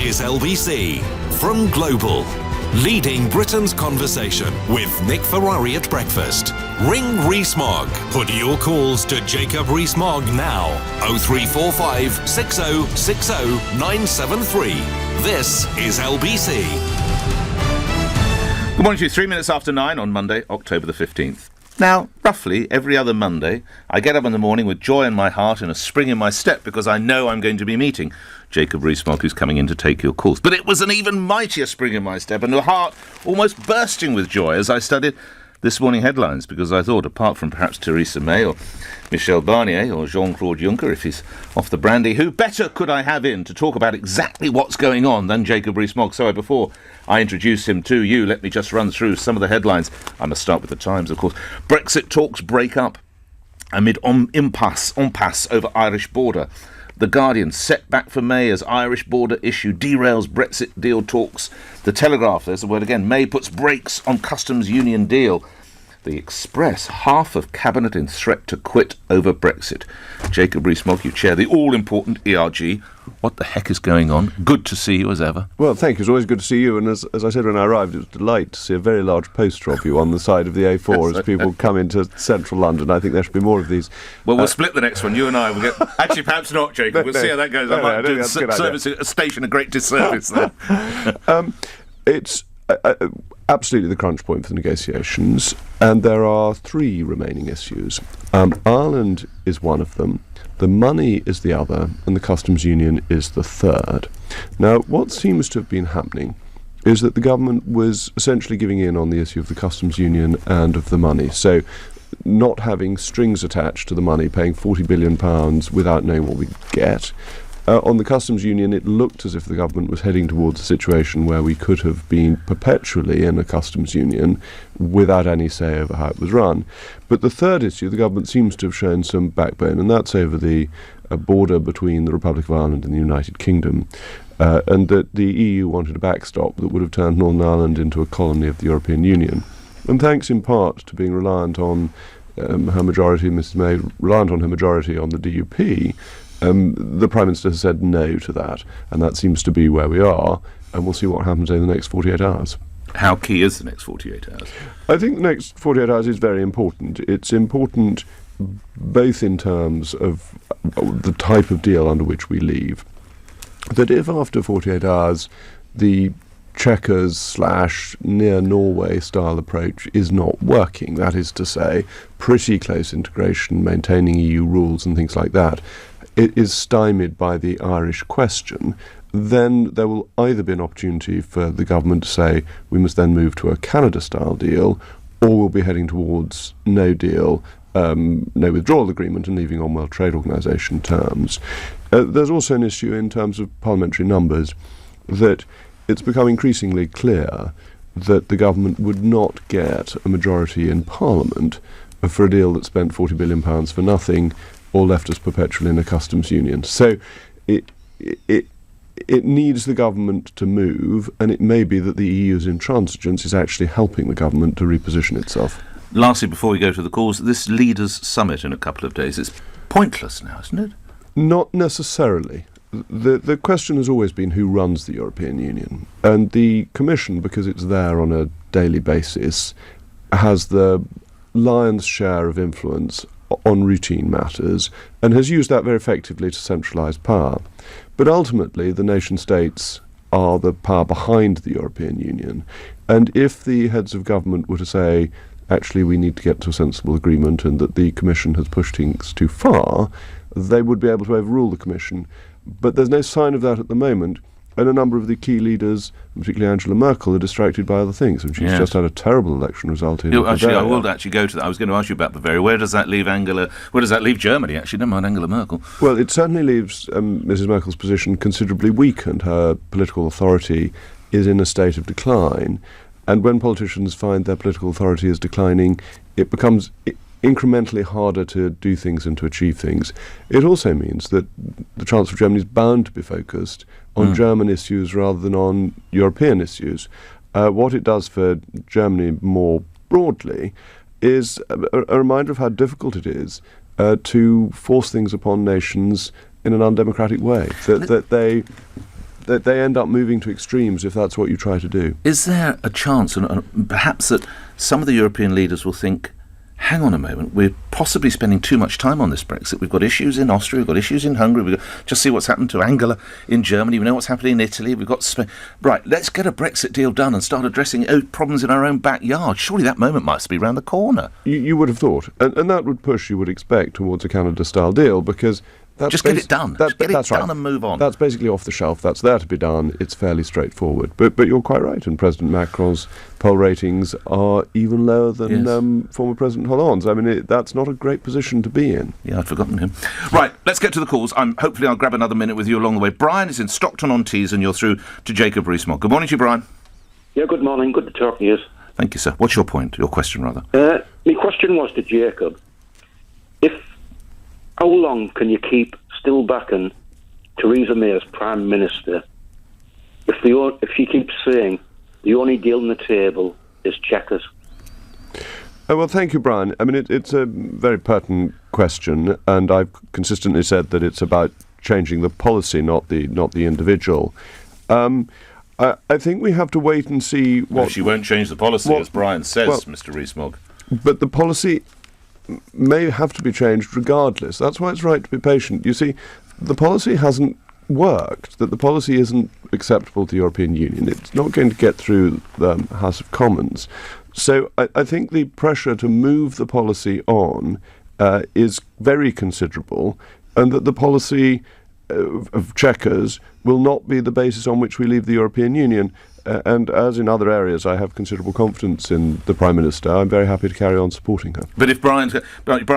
is LBC from Global, leading Britain's conversation with Nick Ferrari at breakfast. Ring Rees Mogg. Put your calls to Jacob Rees Mogg now. 0345 6060 973. This is LBC. Good morning to you. 3 minutes after 9 on Monday, October the 15th. Now, roughly every other Monday, I get up in the morning with joy in my heart and a spring in my step because I know I'm going to be meeting Jacob Rees Mogg, who's coming in to take your calls. But it was an even mightier spring in my step and a heart almost bursting with joy as I studied this morning headlines, because I thought, apart from perhaps Theresa May or Michel Barnier or Jean-Claude Juncker, if he's off the brandy, who better could I have in to talk about exactly what's going on than Jacob Rees Mogg? So before I introduce him to you, let me just run through some of the headlines. I must start with the Times, of course. Brexit talks break up amid impasse over Irish border. The Guardian, setback for May as Irish border issue derails Brexit deal talks. The Telegraph, there's the word again, May puts brakes on customs union deal. The Express, half of Cabinet in threat to quit over Brexit. Jacob Rees Mogg, you chair the all-important ERG. What the heck is going on? Good to see you as ever. Well, thank you. It's always good to see you. And as I said when I arrived, it was a delight to see a very large poster of you on the side of the A4 as people come into central London. I think there should be more of these. Well, we'll split the next one. You and I will get... Actually, perhaps not, Jacob. We'll see how that goes. I might do a station a great disservice there. It's absolutely the crunch point for the negotiations, and there are three remaining issues. Ireland is one of them, the money is the other, and the customs union is the third. Now, what seems to have been happening is that the government was essentially giving in on the issue of the customs union and of the money. So not having strings attached to the money, paying £40 billion without knowing what we get. On the customs union, it looked as if the government was heading towards a situation where we could have been perpetually in a customs union without any say over how it was run. But the third issue, the government seems to have shown some backbone, and that's over the border between the Republic of Ireland and the United Kingdom, and that the EU wanted a backstop that would have turned Northern Ireland into a colony of the European Union. And thanks in part to being reliant on her majority, Mrs May, reliant on her majority on the DUP, the Prime Minister has said no to that, and that seems to be where we are, and we'll see what happens over the next 48 hours. How key is the next 48 hours? I think the next 48 hours is very important. It's important both in terms of the type of deal under which we leave. That if after 48 hours the Chequers / near Norway style approach is not working, that is to say, pretty close integration, maintaining EU rules and things like that, it is stymied by the Irish question, then there will either be an opportunity for the government to say we must then move to a Canada-style deal, or we'll be heading towards no deal, no withdrawal agreement and leaving on World Trade Organization terms. There's also an issue in terms of parliamentary numbers, that it's become increasingly clear that the government would not get a majority in Parliament for a deal that spent £40 billion for nothing, or left us perpetually in a customs union. So it needs the government to move, and it may be that the EU's intransigence is actually helping the government to reposition itself. Lastly, before we go to the calls, this leaders' summit in a couple of days, it's pointless now, isn't it? Not necessarily. The question has always been who runs the European Union, and the Commission, because it's there on a daily basis, has the lion's share of influence on routine matters, and has used that very effectively to centralise power. But ultimately, the nation-states are the power behind the European Union, and if the heads of government were to say, actually we need to get to a sensible agreement and that the Commission has pushed things too far, they would be able to overrule the Commission. But there's no sign of that at the moment, and a number of the key leaders, particularly Angela Merkel, are distracted by other things, and she's just had a terrible election result in Actually, I will actually go to that. I was going to ask you about Bavaria. Where does that leave Germany, actually? Never mind Angela Merkel. Well, it certainly leaves Mrs Merkel's position considerably weakened. Her political authority is in a state of decline, and when politicians find their political authority is declining, it becomes incrementally harder to do things and to achieve things. It also means that the Chancellor of Germany is bound to be focused on German issues rather than on European issues. What it does for Germany more broadly is a reminder of how difficult it is to force things upon nations in an undemocratic way. That they end up moving to extremes if that's what you try to do. Is there a chance, and perhaps that some of the European leaders will think, hang on a moment, we're possibly spending too much time on this Brexit. We've got issues in Austria, we've got issues in Hungary, just see what's happened to Angela in Germany, we know what's happening in Italy, we've got Spain. Right, let's get a Brexit deal done and start addressing problems in our own backyard. Surely that moment must be round the corner. You would have thought, and that would push, you would expect, towards a Canada-style deal, because just get it done. Just get it done and move on. That's basically off the shelf. That's there to be done. It's fairly straightforward. But you're quite right. And President Macron's poll ratings are even lower than former President Hollande's. I mean, that's not a great position to be in. Yeah, I'd forgotten him. Right, let's get to the calls. Hopefully I'll grab another minute with you along the way. Brian is in Stockton-on-Tees, and you're through to Jacob Rees Mogg. Good morning to you, Brian. Yeah, good morning. Good to talk to you. Thank you, sir. What's your point? Your question, rather. My question was to Jacob. How long can you keep still backing Theresa May as Prime Minister if she keeps saying the only deal on the table is Chequers? Well, thank you, Brian. I mean, it's a very pertinent question, and I've consistently said that it's about changing the policy, not the individual. I think we have to wait and see what... No, she won't change the policy, as Brian says, Mr. Rees Mogg. But the policy may have to be changed regardless. That's why it's right to be patient. You see, the policy hasn't worked, that the policy isn't acceptable to the European Union. It's not going to get through the House of Commons. So I think the pressure to move the policy on is very considerable, and that the policy of Chequers will not be the basis on which we leave the European Union. And as in other areas, I have considerable confidence in the Prime Minister. I'm very happy to carry on supporting her. But if Brian,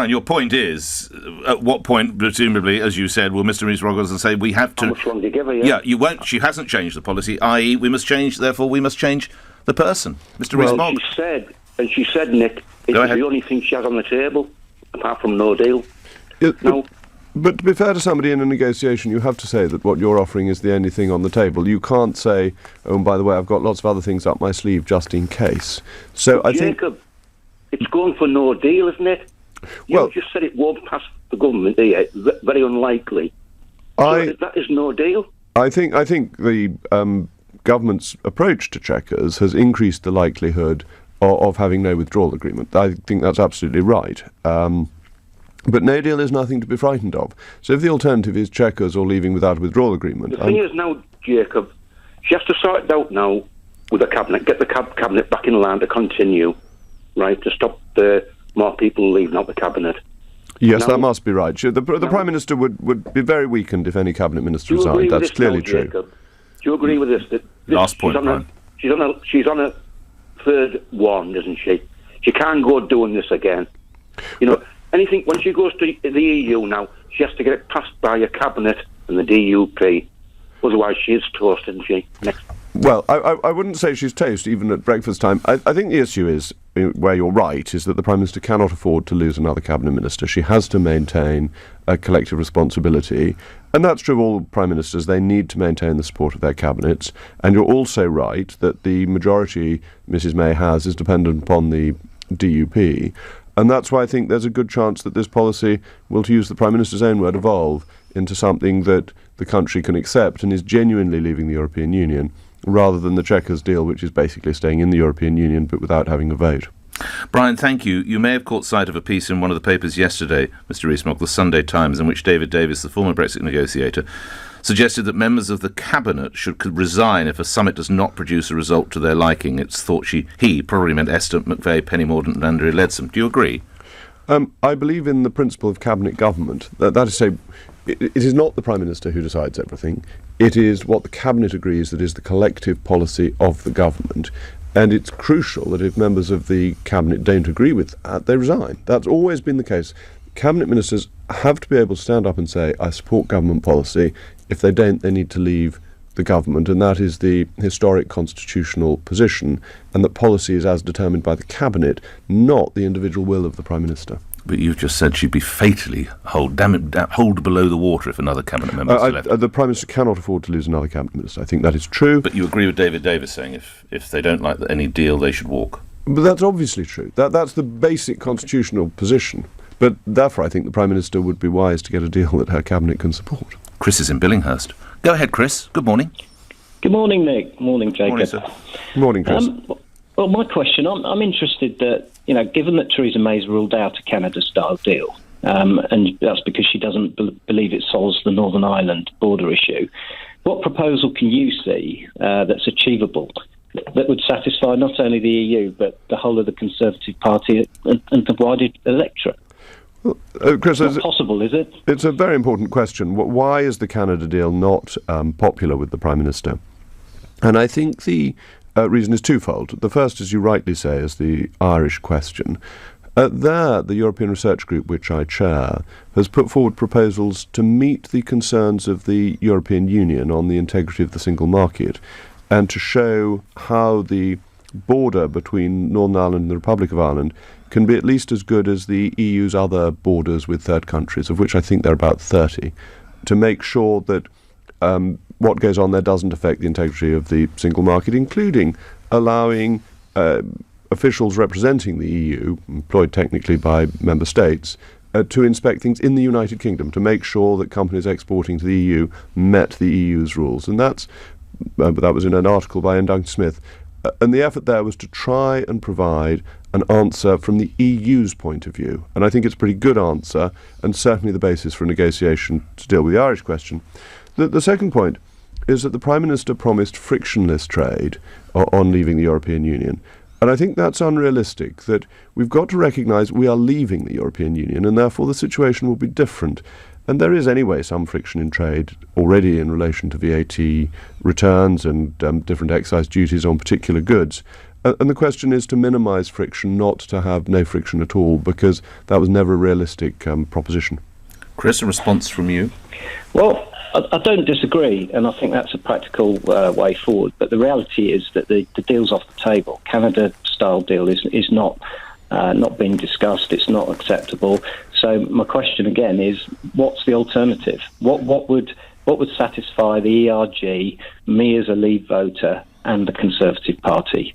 your point is, at what point, presumably, as you said, will Mr. Rees Mogg say we have to... How much longer do you give her, yeah, you won't. She hasn't changed the policy, i.e. we must change the person. Mr. Rees Mogg. She said, Nick, it's the only thing she has on the table, apart from no deal. But to be fair to somebody in a negotiation, you have to say that what you're offering is the only thing on the table. You can't say, oh, and by the way, I've got lots of other things up my sleeve just in case. So I think... Jacob, it's going for no deal, isn't it? You just said it won't pass the government, very unlikely. That is no deal. I think the government's approach to Chequers has increased the likelihood of having no withdrawal agreement. I think that's absolutely right. But no deal is nothing to be frightened of. So if the alternative is Chequers or leaving without a withdrawal agreement... The thing is now, Jacob, she has to sort it out now with the Cabinet, get the Cabinet back in line to continue, right, to stop more people leaving out the Cabinet. Yes, that must be right. The Prime Minister would be very weakened if any Cabinet Minister resigned. That's clearly true. Jacob? Do you agree with this? Last point, Brian. She's on a third one, isn't she? She can't go doing this again. You know... Anything, when she goes to the EU now, she has to get it passed by a cabinet and the DUP. Otherwise, she is toast, isn't she? Well, I wouldn't say she's toast, even at breakfast time. I think the issue is, where you're right, is that the Prime Minister cannot afford to lose another Cabinet Minister. She has to maintain a collective responsibility. And that's true of all Prime Ministers. They need to maintain the support of their cabinets. And you're also right that the majority Mrs May has is dependent upon the DUP. And that's why I think there's a good chance that this policy will, to use the Prime Minister's own word, evolve into something that the country can accept and is genuinely leaving the European Union, rather than the Chequers deal, which is basically staying in the European Union but without having a vote. Brian, thank you. You may have caught sight of a piece in one of the papers yesterday, Mr. Rees Mogg, the Sunday Times, in which David Davis, the former Brexit negotiator, suggested that members of the Cabinet could resign if a summit does not produce a result to their liking. It's thought he probably meant Esther McVey, Penny Mordaunt and Andrea Leadsom. Do you agree? I believe in the principle of cabinet government. That is to say, it is not the Prime Minister who decides everything. It is what the Cabinet agrees that is the collective policy of the government. And it's crucial that if members of the Cabinet don't agree with that, they resign. That's always been the case. Cabinet Ministers have to be able to stand up and say, I support government policy. If they don't, they need to leave the government, and that is the historic constitutional position, and that policy is as determined by the Cabinet, not the individual will of the Prime Minister. But you've just said she'd be fatally hold below the water if another Cabinet member left. The Prime Minister cannot afford to lose another Cabinet Minister. I think that is true. But you agree with David Davis saying if they don't like any deal, they should walk? But that's obviously true. That's the basic constitutional position. But therefore, I think the Prime Minister would be wise to get a deal that her Cabinet can support. Chris is in Billinghurst. Go ahead, Chris. Good morning. Good morning, Nick. Morning, Jacob. Morning, sir. Morning, Chris. Well, my question, I'm interested that, given that Theresa May's ruled out a Canada-style deal, and that's because she doesn't believe it solves the Northern Ireland border issue, what proposal can you see that's achievable that would satisfy not only the EU but the whole of the Conservative Party and the wider electorate? Well, Chris, it's not possible, is it? It's a very important question. Why is the Canada deal not popular with the Prime Minister? And I think the reason is twofold. The first, as you rightly say, is the Irish question. The European Research Group, which I chair, has put forward proposals to meet the concerns of the European Union on the integrity of the single market and to show how the border between Northern Ireland and the Republic of Ireland can be at least as good as the EU's other borders with third countries, of which I think there are about 30, to make sure that what goes on there doesn't affect the integrity of the single market, including allowing officials representing the EU, employed technically by member states, to inspect things in the United Kingdom to make sure that companies exporting to the EU met the EU's rules. And that was in an article by Ian Duncan Smith. And the effort there was to try and provide an answer from the EU's point of view. And I think it's a pretty good answer, and certainly the basis for a negotiation to deal with the Irish question. The second point is that the Prime Minister promised frictionless trade on leaving the European Union. And I think that's unrealistic, that we've got to recognise we are leaving the European Union, and therefore the situation will be different. And there is anyway some friction in trade already in relation to VAT returns and different excise duties on particular goods. And the question is to minimise friction, not to have no friction at all, because that was never a realistic proposition. Chris, a response from you? Well, I don't disagree, and I think that's a practical way forward. But the reality is that the deal's off the table. Canada-style deal is not being discussed. It's not acceptable. So my question again is, what's the alternative? What would satisfy the ERG, me as a Leave voter, and the Conservative Party?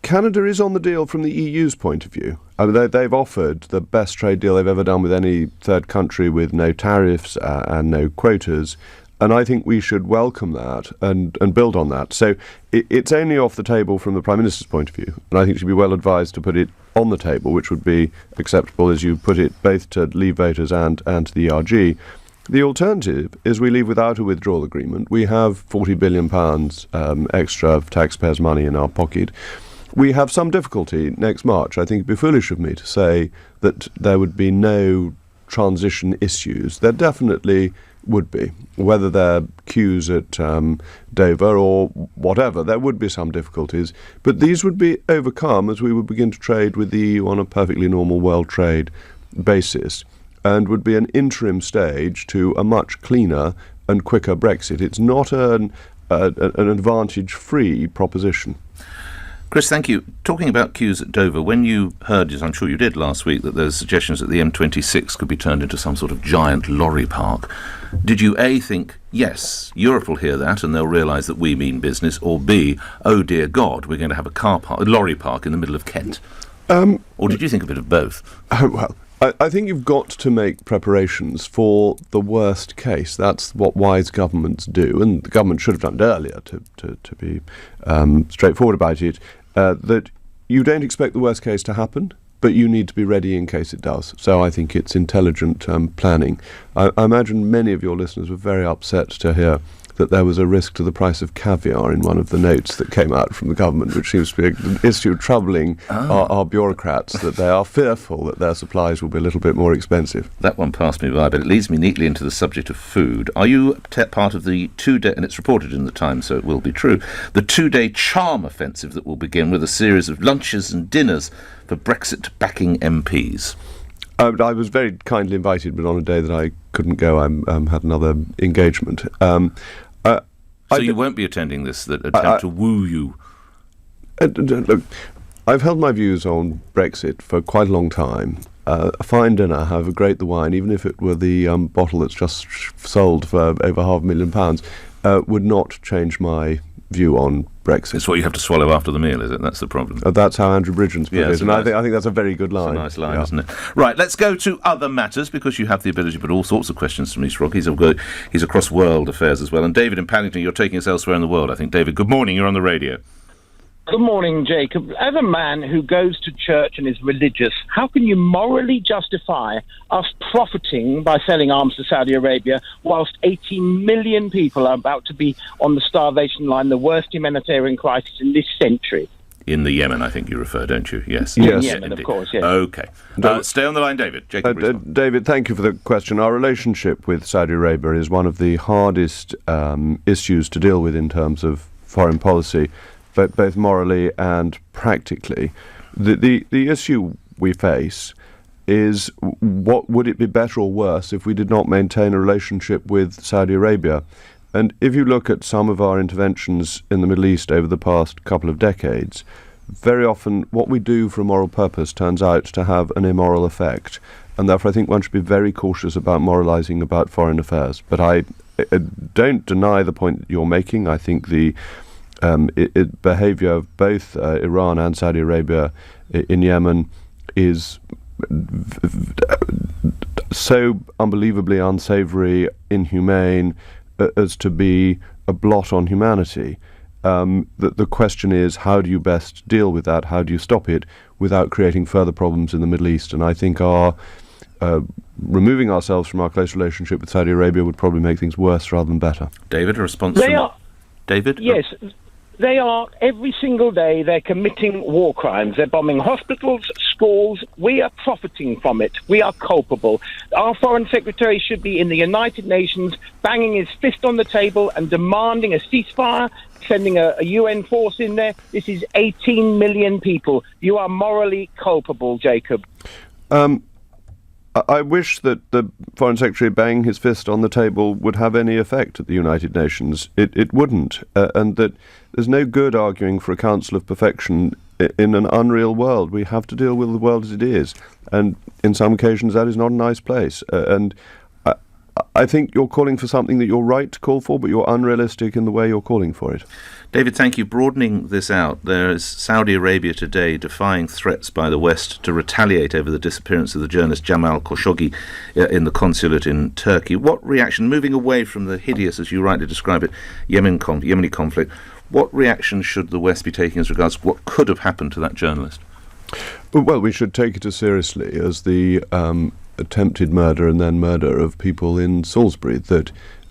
Canada is on the deal from the EU's point of view. I mean, they've offered the best trade deal they've ever done with any third country, with no tariffs and no quotas. And I think we should welcome that and build on that. So it's only off the table from the Prime Minister's point of view. And I think she'd be well advised to put it on the table, which would be acceptable, as you put it, both to Leave voters and to the ERG. The alternative is we leave without a withdrawal agreement. We have £40 billion extra of taxpayers' money in our pocket. We have some difficulty next March. I think it'd be foolish of me to say that there would be no transition issues. There definitely would be. Whether they're queues at Dover or whatever, there would be some difficulties. But these would be overcome as we would begin to trade with the EU on a perfectly normal world trade basis, and would be an interim stage to a much cleaner and quicker Brexit. It's not an advantage-free proposition. Chris, thank you. Talking about queues at Dover, when you heard, as I'm sure you did last week, that there's suggestions that the M26 could be turned into some sort of giant lorry park, did you A, think, yes, Europe will hear that and they'll realise that we mean business, or B, oh dear God, we're going to have a lorry park in the middle of Kent? Or did you think a bit of both? Well, I think you've got to make preparations for the worst case. That's what wise governments do, and the government should have done it earlier, to be straightforward about it. That you don't expect the worst case to happen, but you need to be ready in case it does. So I think it's intelligent planning. I imagine many of your listeners were very upset to hear that there was a risk to the price of caviar in one of the notes that came out from the government, which seems to be an issue troubling our bureaucrats, that they are fearful that their supplies will be a little bit more expensive. That one passed me by, but it leads me neatly into the subject of food. Are you part of the 2-day, and it's reported in the Times, so it will be true, the 2-day charm offensive that will begin with a series of lunches and dinners for Brexit-backing MPs? I was very kindly invited, but on a day that I couldn't go, I had another engagement. So you won't be attending this attempt to woo you? Look, I've held my views on Brexit for quite a long time. A fine dinner, however great the wine, even if it were the bottle that's just sold for over £500,000, would not change my view on Brexit. It's what you have to swallow after the meal, is it? That's the problem. That's how Andrew Bridgens put it, and I think that's a very good line. It's a nice line, isn't it? Right, let's go to other matters, because you have the ability to put all sorts of questions to Rees Mogg. He's across world affairs as well. And David in Paddington, you're taking us elsewhere in the world, I think. David, good morning. You're on the radio. Good morning, Jacob. As a man who goes to church and is religious, how can you morally justify us profiting by selling arms to Saudi Arabia whilst 18 million people are about to be on the starvation line, the worst humanitarian crisis in this century? In the Yemen, I think you refer, don't you? Yes. Yes. Yemen, of course, yes. OK. Stay on the line, David. Jacob Rees Mogg. David, thank you for the question. Our relationship with Saudi Arabia is one of the hardest issues to deal with in terms of foreign policy, but both morally and practically. The issue we face is, what would it be better or worse if we did not maintain a relationship with Saudi Arabia? And if you look at some of our interventions in the Middle East over the past couple of decades, very often what we do for a moral purpose turns out to have an immoral effect. And therefore I think one should be very cautious about moralizing about foreign affairs. But I don't deny the point you're making. I think the behaviour of both Iran and Saudi Arabia in Yemen is so unbelievably unsavoury, inhumane, as to be a blot on humanity. The question is, how do you best deal with that? How do you stop it without creating further problems in the Middle East? And I think removing ourselves from our close relationship with Saudi Arabia would probably make things worse rather than better. David, a response David? Yes. They are, every single day, they're committing war crimes. They're bombing hospitals, schools. We are profiting from it. We are culpable. Our Foreign Secretary should be in the United Nations banging his fist on the table and demanding a ceasefire, sending a UN force in there. This is 18 million people. You are morally culpable, Jacob. I wish that the Foreign Secretary banging his fist on the table would have any effect at the United Nations. It wouldn't, and that there's no good arguing for a Council of Perfection in an unreal world. We have to deal with the world as it is, and in some occasions that is not a nice place. And I think you're calling for something that you're right to call for, but you're unrealistic in the way you're calling for it. David, thank you. Broadening this out, there is Saudi Arabia today defying threats by the West to retaliate over the disappearance of the journalist Jamal Khashoggi in the consulate in Turkey. What reaction, moving away from the hideous, as you rightly describe it, Yemeni conflict, what reaction should the West be taking as regards what could have happened to that journalist? Well, we should take it as seriously as the attempted murder and then murder of people in Salisbury.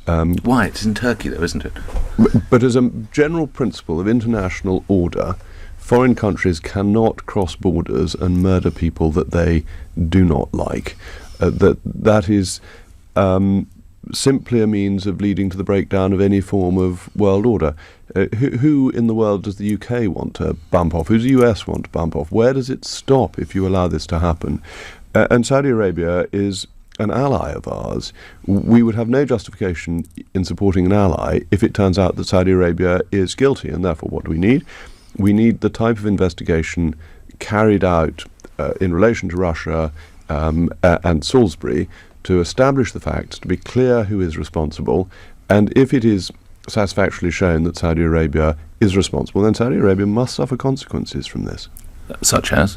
Why? It's in Turkey, though, isn't it? But as a general principle of international order, foreign countries cannot cross borders and murder people that they do not like. That is simply a means of leading to the breakdown of any form of world order. Who in the world does the UK want to bump off? Who does the US want to bump off? Where does it stop if you allow this to happen? And Saudi Arabia is an ally of ours. We would have no justification in supporting an ally if it turns out that Saudi Arabia is guilty, and therefore what do we need? We need the type of investigation carried out in relation to Russia and Salisbury to establish the facts, to be clear who is responsible, and if it is satisfactorily shown that Saudi Arabia is responsible, then Saudi Arabia must suffer consequences from this. Such as?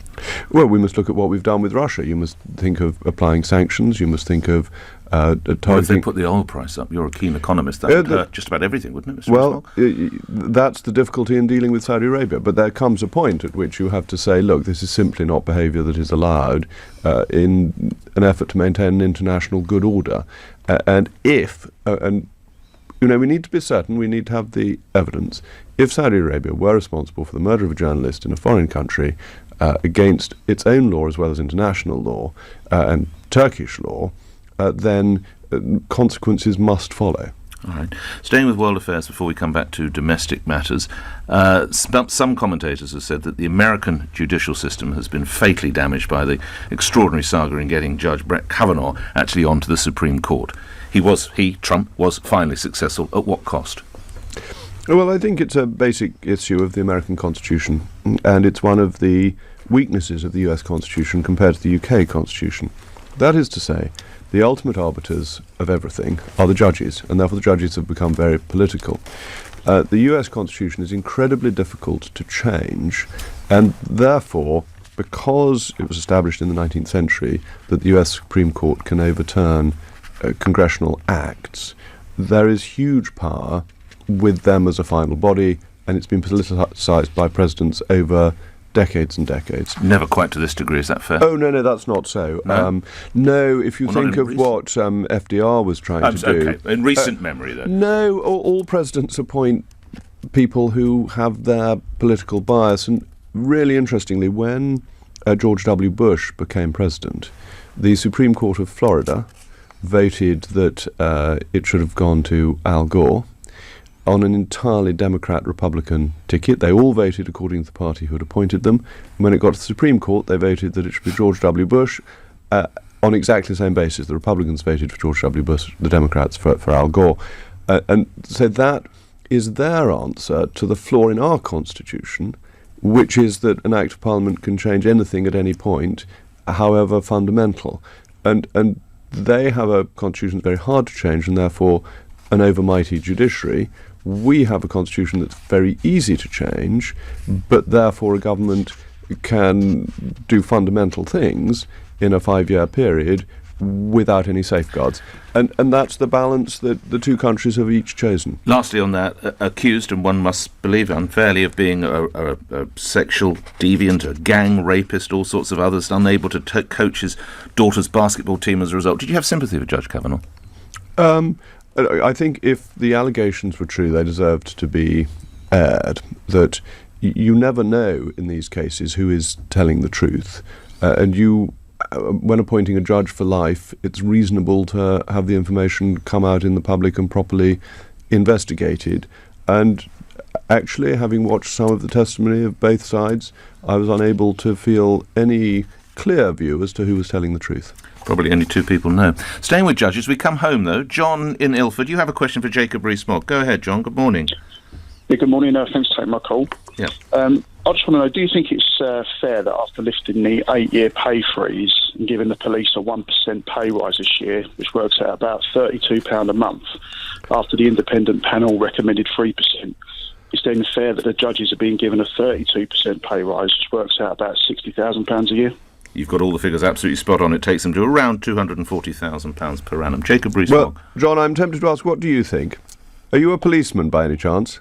Well, we must look at what we've done with Russia. You must think of applying sanctions. You must think of targeting... Well, if they put the oil price up, you're a keen economist, that would hurt just about everything, wouldn't it, Mr. Well, that's the difficulty in dealing with Saudi Arabia. But there comes a point at which you have to say, look, this is simply not behaviour that is allowed in an effort to maintain an international good order. And if... we need to be certain, we need to have the evidence. If Saudi Arabia were responsible for the murder of a journalist in a foreign country against its own law as well as international law and Turkish law, then consequences must follow. All right. Staying with world affairs before we come back to domestic matters, some commentators have said that the American judicial system has been fatally damaged by the extraordinary saga in getting Judge Brett Kavanaugh actually onto the Supreme Court. Trump was finally successful. At what cost? Well, I think it's a basic issue of the American Constitution, and it's one of the weaknesses of the US Constitution compared to the UK Constitution. That is to say, the ultimate arbiters of everything are the judges, and therefore the judges have become very political. The US Constitution is incredibly difficult to change, and therefore, because it was established in the 19th century that the US Supreme Court can overturn congressional acts, there is huge power with them as a final body, and it's been politicised by presidents over decades and decades. Never quite to this degree, is that fair? Oh, no, that's not so. No, if you think of what FDR was trying to do... Okay. In recent memory, though. No, all presidents appoint people who have their political bias, and really interestingly, when George W. Bush became president, the Supreme Court of Florida voted that it should have gone to Al Gore on an entirely Democrat-Republican ticket. They all voted according to the party who had appointed them. And when it got to the Supreme Court, they voted that it should be George W. Bush on exactly the same basis. The Republicans voted for George W. Bush, the Democrats for Al Gore. And so that is their answer to the flaw in our Constitution, which is that an Act of Parliament can change anything at any point, however fundamental. And they have a Constitution that's very hard to change, and therefore an overmighty judiciary. We have a constitution that's very easy to change, but therefore a government can do fundamental things in a 5-year period without any safeguards. And that's the balance that the two countries have each chosen. Lastly on that, accused, and one must believe unfairly, of being a sexual deviant, a gang rapist, all sorts of others, unable to coach his daughter's basketball team as a result. Did you have sympathy for Judge Kavanaugh? I think if the allegations were true, they deserved to be aired. That you never know in these cases who is telling the truth. And when appointing a judge for life, it's reasonable to have the information come out in the public and properly investigated. And actually, having watched some of the testimony of both sides, I was unable to feel any clear view as to who was telling the truth. Probably only two people know. Staying with judges, we come home, though. John in Ilford, you have a question for Jacob Rees Mogg. Go ahead, John. Good morning. Yeah, good morning. Thanks for taking my call. Yeah. I just want to know, do you think it's fair that after lifting the 8-year pay freeze and giving the police a 1% pay rise this year, which works out about £32 a month, after the independent panel recommended 3%, it's then fair that the judges are being given a 32% pay rise, which works out about £60,000 a year? You've got all the figures absolutely spot on. It takes them to around £240,000 per annum. Jacob Rees Mogg. Well, John, I'm tempted to ask, what do you think? Are you a policeman by any chance?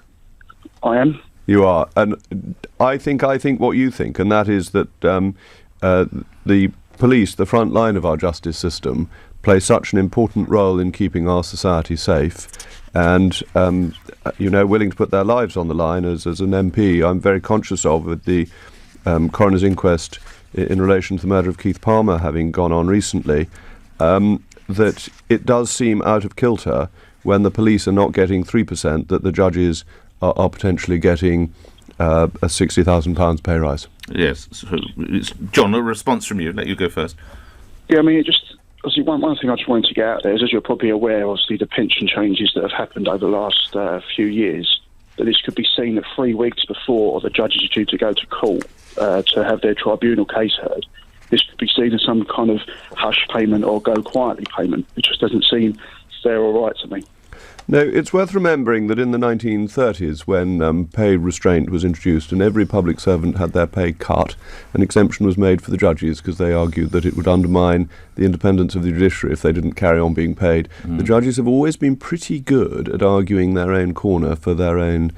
I am. You are. And I think what you think, and that is that the police, the front line of our justice system, play such an important role in keeping our society safe and, willing to put their lives on the line as an MP. I'm very conscious of with the coroner's inquest in relation to the murder of Keith Palmer having gone on recently, that it does seem out of kilter when the police are not getting 3%, that the judges are potentially getting a £60,000 pay rise. Yes. So John, a response from you. Let you go first. Yeah, I mean, obviously one thing I just wanted to get out there is, as you're probably aware, obviously the pension changes that have happened over the last few years, that this could be seen that 3 weeks before the judges are due to go to court to have their tribunal case heard. This could be seen as some kind of hush payment or go quietly payment. It just doesn't seem fair or right to me. No, it's worth remembering that in the 1930s, when pay restraint was introduced and every public servant had their pay cut, an exemption was made for the judges because they argued that it would undermine the independence of the judiciary if they didn't carry on being paid. The judges have always been pretty good at arguing their own corner for their own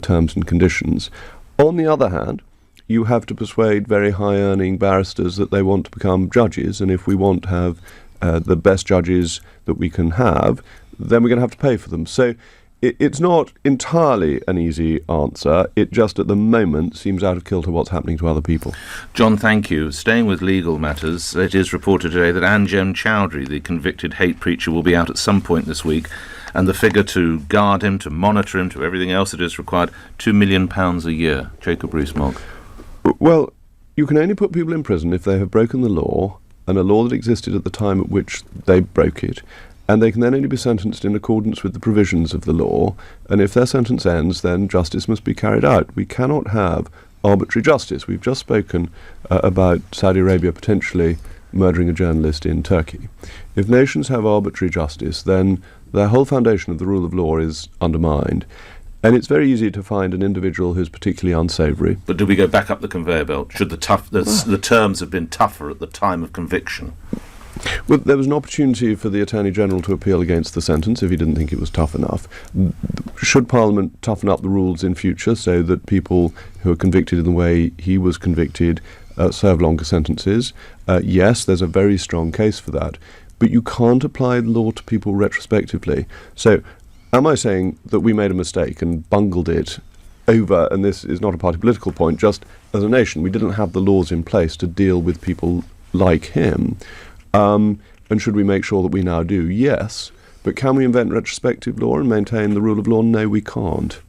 terms and conditions. On the other hand, you have to persuade very high-earning barristers that they want to become judges, and if we want to have the best judges that we can have, then we're going to have to pay for them. So it's not entirely an easy answer. It just at the moment seems out of kilter what's happening to other people. John, thank you. Staying with legal matters, it is reported today that Anjem Chowdhury, the convicted hate preacher, will be out at some point this week, and the figure to guard him, to monitor him, to everything else that is required, £2 million a year. Jacob Rees Mogg. Well, you can only put people in prison if they have broken the law, and a law that existed at the time at which they broke it, and they can then only be sentenced in accordance with the provisions of the law, and if their sentence ends, then justice must be carried out. We cannot have arbitrary justice. We've just spoken about Saudi Arabia potentially murdering a journalist in Turkey. If nations have arbitrary justice, then their whole foundation of the rule of law is undermined. And it's very easy to find an individual who's particularly unsavoury. But do we go back up the conveyor belt? Should the terms have been tougher at the time of conviction? Well, there was an opportunity for the Attorney General to appeal against the sentence if he didn't think it was tough enough. Should Parliament toughen up the rules in future so that people who are convicted in the way he was convicted serve longer sentences? Yes, there's a very strong case for that. But you can't apply the law to people retrospectively. So, am I saying that we made a mistake and bungled it over, and this is not a party political point, just as a nation, we didn't have the laws in place to deal with people like him? And should we make sure that we now do? Yes. But can we invent retrospective law and maintain the rule of law? No, we can't.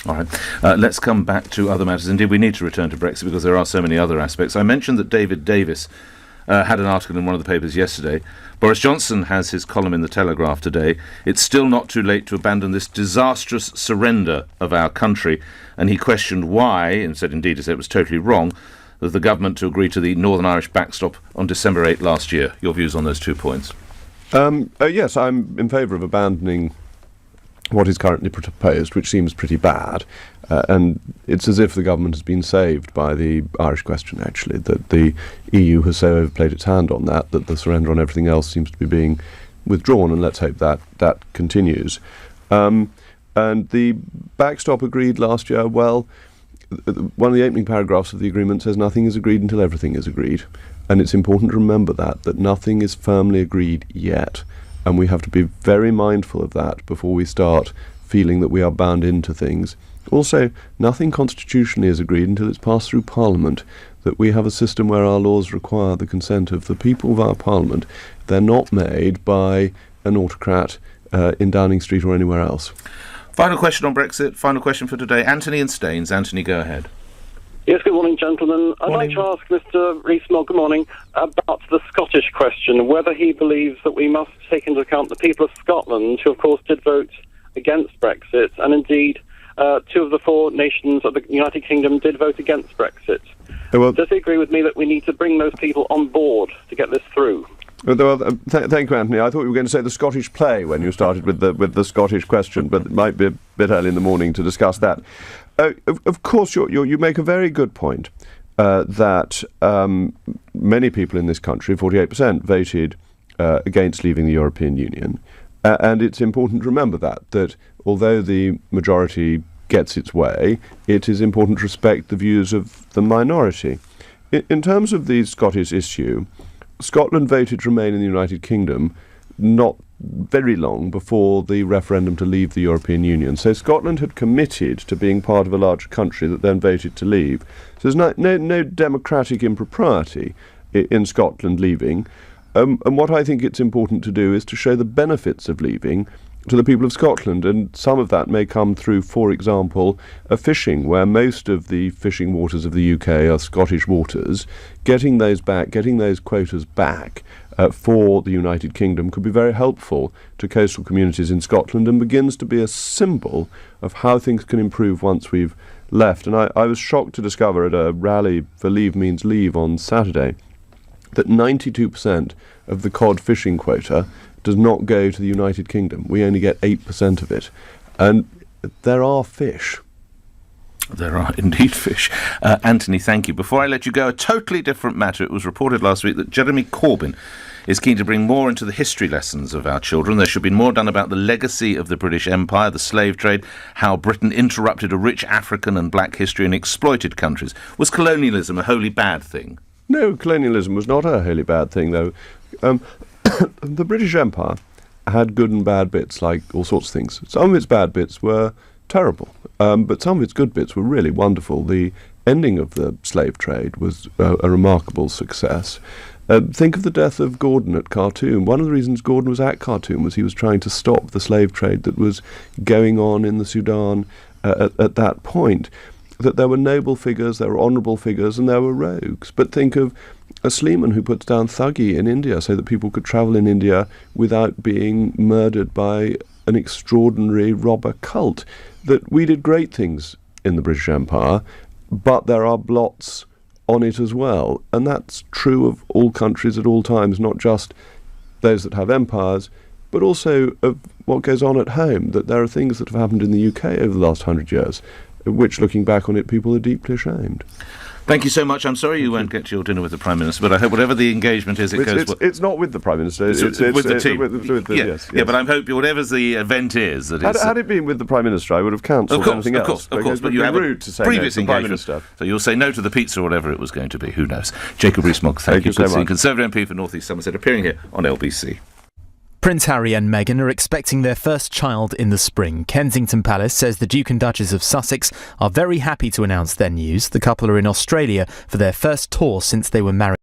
All right. Let's come back to other matters. Indeed, we need to return to Brexit because there are so many other aspects. I mentioned that David Davis had an article in one of the papers yesterday. Boris Johnson has his column in the Telegraph today. It's still not too late to abandon this disastrous surrender of our country. And he questioned why, and said indeed it was totally wrong, that the government to agree to the Northern Irish backstop on December 8 last year. Your views on those 2 points? Yes, I'm in favour of abandoning what is currently proposed, which seems pretty bad. And it's as if the government has been saved by the Irish question, actually, that the EU has so overplayed its hand on that the surrender on everything else seems to be being withdrawn, and let's hope that continues. And the backstop agreed last year, well, one of the opening paragraphs of the agreement says nothing is agreed until everything is agreed. And it's important to remember that nothing is firmly agreed yet. And we have to be very mindful of that before we start feeling that we are bound into things. Also, nothing constitutionally is agreed until it's passed through Parliament, that we have a system where our laws require the consent of the people via Parliament. They're not made by an autocrat in Downing Street or anywhere else. Final question on Brexit, final question for today. Anthony in Staines. Anthony, go ahead. Yes, good morning, gentlemen. I'd like to ask Mr. Rees Mogg, good morning, about the Scottish question, whether he believes that we must take into account the people of Scotland, who of course did vote against Brexit, and indeed 2 of the 4 nations of the United Kingdom did vote against Brexit. Well, does he agree with me that we need to bring those people on board to get this through? Well, thank you, Anthony. I thought you were going to say the Scottish play when you started with the Scottish question, but it might be a bit early in the morning to discuss that. Of course, you make a very good point that many people in this country, 48%, voted against leaving the European Union. And it's important to remember that although the majority gets its way, it is important to respect the views of the minority. In terms of the Scottish issue, Scotland voted to remain in the United Kingdom not very long before the referendum to leave the European Union. So Scotland had committed to being part of a larger country that then voted to leave. So there's no democratic impropriety in Scotland leaving. And what I think it's important to do is to show the benefits of leaving to the people of Scotland, and some of that may come through, for example, fishing, where most of the fishing waters of the UK are Scottish waters. Getting those quotas back for the United Kingdom could be very helpful to coastal communities in Scotland and begins to be a symbol of how things can improve once we've left. And I was shocked to discover at a rally for Leave Means Leave on Saturday that 92% of the cod fishing quota does not go to the United Kingdom. We only get 8% of it. And there are fish. There are indeed fish. Anthony, thank you. Before I let you go, a totally different matter. It was reported last week that Jeremy Corbyn is keen to bring more into the history lessons of our children. There should be more done about the legacy of the British Empire, the slave trade, how Britain interrupted a rich African and black history and exploited countries. Was colonialism a wholly bad thing? No, colonialism was not a wholly bad thing, though. The British Empire had good and bad bits, like all sorts of things. Some of its bad bits were terrible, but some of its good bits were really wonderful. The ending of the slave trade was a remarkable success. Think of the death of Gordon at Khartoum. One of the reasons Gordon was at Khartoum was he was trying to stop the slave trade that was going on in the Sudan at that point. That there were noble figures, there were honourable figures, and there were rogues. But think of a Sleeman who puts down Thuggee in India so that people could travel in India without being murdered by an extraordinary robber cult. That we did great things in the British Empire, but there are blots on it as well. And that's true of all countries at all times, not just those that have empires, but also of what goes on at home, that there are things that have happened in the UK over the last 100 years, which, looking back on it, people are deeply ashamed. Thank you so much. I'm sorry you won't get to your dinner with the Prime Minister, but I hope whatever the engagement is, It's not with the Prime Minister. It's with the team. Yes. Yeah, but I hope whatever the event is... Had it been with the Prime Minister, I would have cancelled anything else. Of course, but you have rude to say previous no to the Prime engagement. Minister. So you'll say no to the pizza or whatever it was going to be. Who knows? Jacob Rees Mogg, thank you so for much. Conservative MP for North East Somerset, appearing here on LBC. Prince Harry and Meghan are expecting their first child in the spring. Kensington Palace says the Duke and Duchess of Sussex are very happy to announce their news. The couple are in Australia for their first tour since they were married.